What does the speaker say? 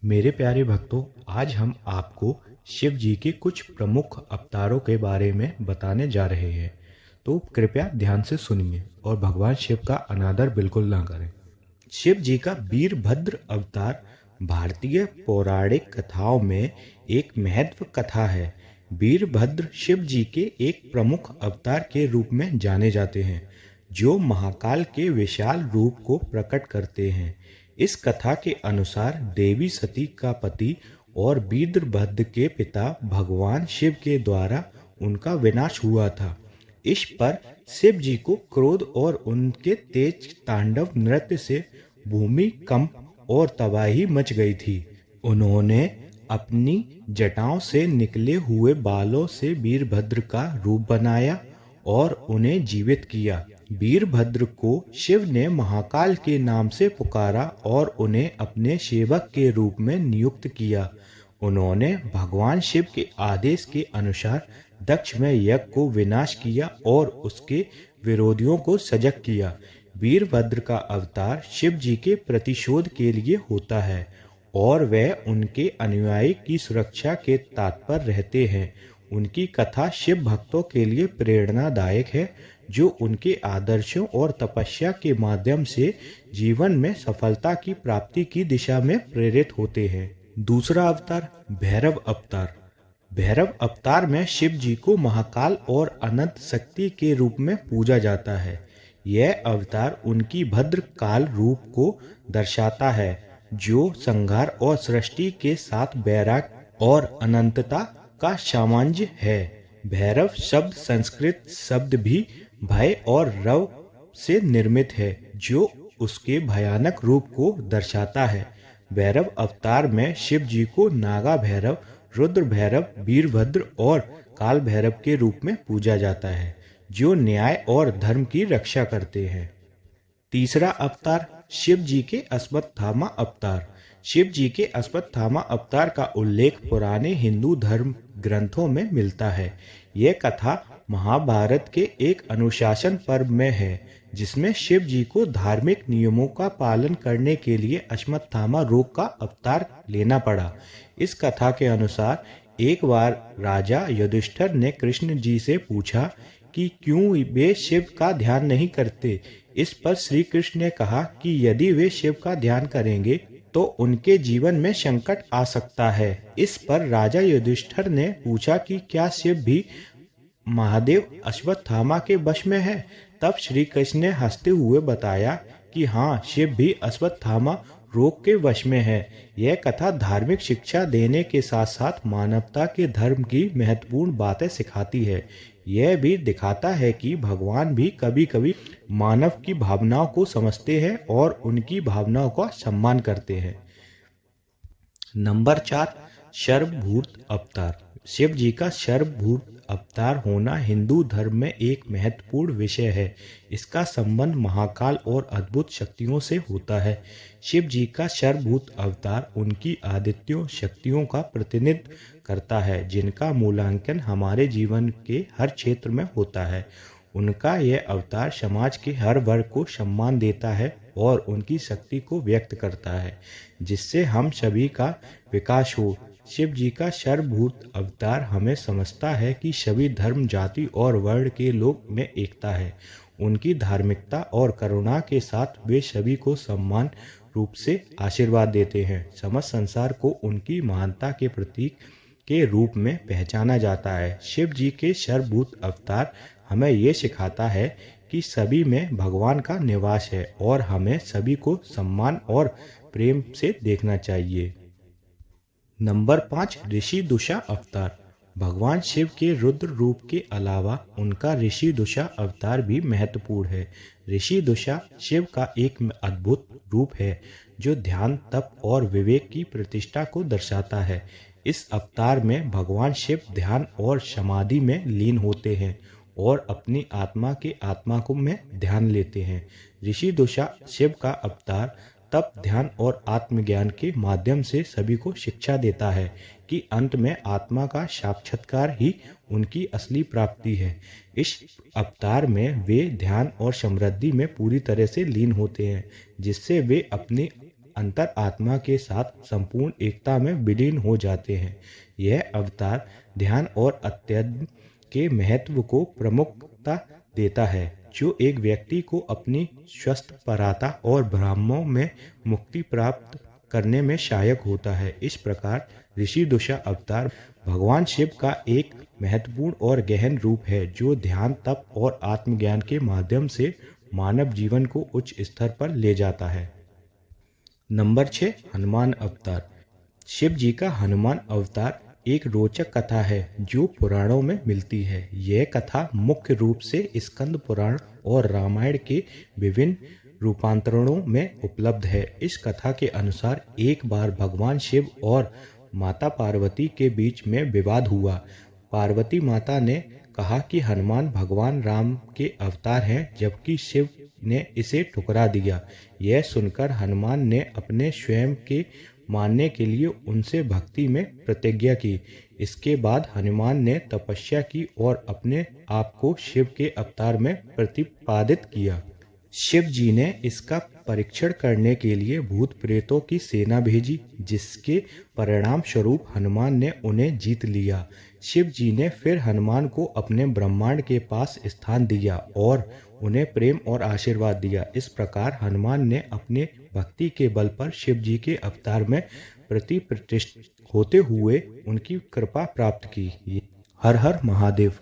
मेरे प्यारे भक्तों, आज हम आपको शिव जी के कुछ प्रमुख अवतारों के बारे में बताने जा रहे हैं। तो कृपया ध्यान से सुनिए और भगवान शिव का अनादर बिल्कुल ना करें। शिव जी का वीरभद्र अवतार भारतीय पौराणिक कथाओं में एक महत्व कथा है। वीरभद्र शिव जी के एक प्रमुख अवतार के रूप में जाने जाते हैं, जो महाकाल के विशाल रूप को प्रकट करते हैं। इस कथा के अनुसार देवी सती का पति और वीरभद्र के पिता भगवान शिव के द्वारा उनका विनाश हुआ था। इस पर शिव जी को क्रोध और उनके तेज तांडव नृत्य से भूमि कंप और तबाही मच गई थी। उन्होंने अपनी जटाओं से निकले हुए बालों से वीरभद्र का रूप बनाया और उन्हें जीवित किया। वीरभद्र को शिव ने महाकाल के नाम से पुकारा और उन्हें अपने सेवक के रूप में नियुक्त किया। उन्होंने भगवान शिव के आदेश के अनुसार दक्ष में यज्ञ को विनाश किया और उसके विरोधियों को सजग किया। वीरभद्र का अवतार शिव जी के प्रतिशोध के लिए होता है और वह उनके अनुयायी की सुरक्षा के तत्पर रहते हैं। उनकी कथा शिव भक्तों के लिए प्रेरणादायक है, जो उनके आदर्शों और तपस्या के माध्यम से जीवन में सफलता की प्राप्ति की दिशा में प्रेरित होते हैं। दूसरा अवतार भैरव अवतार। भैरव अवतार में शिव जी को महाकाल और अनंत शक्ति के रूप में पूजा जाता है। यह अवतार उनकी भद्र काल रूप को दर्शाता है, जो संहार और सृष्टि के साथ वैराग्य और अनंतता का सामंजस्य है। भैरव शब्द संस्कृत शब्द भी भय और रव से निर्मित है, जो उसके भयानक रूप को दर्शाता है। भैरव अवतार में शिव जी को नागा भैरव, रुद्र भैरव, वीरभद्र और काल भैरव के रूप में पूजा जाता है, जो न्याय और धर्म की रक्षा करते हैं। तीसरा अवतार शिव जी के अश्वत्थामा अवतार। शिव जी के अश्वत्थामा अवतार का उल्लेख पुराने हिंदू धर्म ग्रंथों में मिलता है। यह कथा महाभारत के एक अनुशासन पर्व में है, जिसमें शिव जी को धार्मिक नियमों का पालन करने के लिए अश्वत्थामा रोग का अवतार लेना पड़ा। इस कथा के अनुसार एक बार राजा युधिष्ठिर ने कृष्ण जी से पूछा कि क्यों वे शिव का ध्यान नहीं करते। इस पर श्री कृष्ण ने कहा कि यदि वे शिव का ध्यान करेंगे तो उनके जीवन में संकट आ सकता है। इस पर राजा युधिष्ठिर ने पूछा कि क्या शिव भी महादेव अश्वत्थामा के वश में है। तब श्री कृष्ण ने हंसते हुए बताया कि हाँ, शिव भी अश्वत्थामा रोग के वश में है। यह कथा धार्मिक शिक्षा देने के साथ साथ मानवता के धर्म की महत्वपूर्ण बातें सिखाती है। यह भी दिखाता है कि भगवान भी कभी कभी मानव की भावनाओं को समझते हैं और उनकी भावनाओं का सम्मान करते हैं। नंबर 4 सर्वभूत अवतार। शिव जी का सर्वभूत अवतार होना हिंदू धर्म में एक महत्वपूर्ण विषय है। इसका संबंध महाकाल और अद्भुत शक्तियों से होता है। शिव जी का सर्वभूत अवतार उनकी आदित्यों शक्तियों का प्रतिनिधित्व करता है, जिनका मूल्यांकन हमारे जीवन के हर क्षेत्र में होता है। उनका यह अवतार समाज के हर वर्ग को सम्मान देता है और उनकी शक्ति को व्यक्त करता है, जिससे हम सभी का विकास हो। शिव जी का सर्वभूत अवतार हमें समझता है कि सभी धर्म, जाति और वर्ण के लोग में एकता है। उनकी धार्मिकता और करुणा के साथ वे सभी को समान रूप से आशीर्वाद देते हैं। समस्त संसार को उनकी महानता के प्रतीक के रूप में पहचाना जाता है। शिव जी के सर्वभूत अवतार हमें ये सिखाता है कि सभी में भगवान का निवास है और हमें सभी को सम्मान और प्रेम से देखना चाहिए। नंबर 5 ऋषि दुषा अवतार। भगवान शिव के रुद्र रूप के अलावा उनका ऋषि दुषा अवतार भी महत्वपूर्ण है। ऋषि दुषा शिव का एक अद्भुत रूप है, जो ध्यान, तप और विवेक की प्रतिष्ठा को दर्शाता है। इस अवतार में भगवान शिव ध्यान और समाधि में लीन होते हैं और अपनी आत्मा के आत्मा को में ध्यान लेते हैं। ऋषि दुषा शिव का अवतार तप, ध्यान और आत्मज्ञान के माध्यम से सभी को शिक्षा देता है कि अंत में आत्मा का साक्षात्कार ही उनकी असली प्राप्ति है। इस अवतार में वे ध्यान और समृद्धि में पूरी तरह से लीन होते हैं, जिससे वे अपनी अंतर आत्मा के साथ संपूर्ण एकता में विलीन हो जाते हैं। यह अवतार ध्यान और अत्यंत के महत्व को प्रमुखता देता है, जो एक व्यक्ति को अपनी स्वस्थ पराता और ब्रह्मों में मुक्ति प्राप्त करने में सहायक होता है। इस प्रकार ऋषि दूषा अवतार भगवान शिव का एक महत्वपूर्ण और गहन रूप है, जो ध्यान, तप और आत्मज्ञान के माध्यम से मानव जीवन को उच्च स्तर पर ले जाता है। नंबर 6, हनुमान अवतार। शिव जी का हनुमान अवतार एक रोचक कथा है जो पुराणों में मिलती है। यह कथा मुख्य रूप से स्कंद पुराण और रामायण के विभिन्न रूपांतरणों में उपलब्ध है। इस कथा के अनुसार एक बार भगवान शिव और माता पार्वती के बीच में विवाद हुआ। पार्वती माता ने कहा कि हनुमान भगवान राम के अवतार हैं, जबकि शिव ने इसे ठुकरा दिया। यह सुनकर हनुमान ने अपने स्वयं के मानने के लिए उनसे भक्ति में प्रतिज्ञा की। इसके बाद हनुमान ने तपस्या की और अपने आप को शिव के अवतार में प्रतिपादित किया। शिव जी ने इसका परीक्षण करने के लिए भूत प्रेतों की सेना भेजी, जिसके परिणाम स्वरूप हनुमान ने उन्हें जीत लिया। शिव जी ने फिर हनुमान को अपने ब्रह्मांड के पास स्थान दिया और उन्हें प्रेम और आशीर्वाद दिया। इस प्रकार हनुमान ने अपने भक्ति के बल पर शिव जी के अवतार में प्रतिष्ठित होते हुए उनकी कृपा प्राप्त की। हर हर महादेव।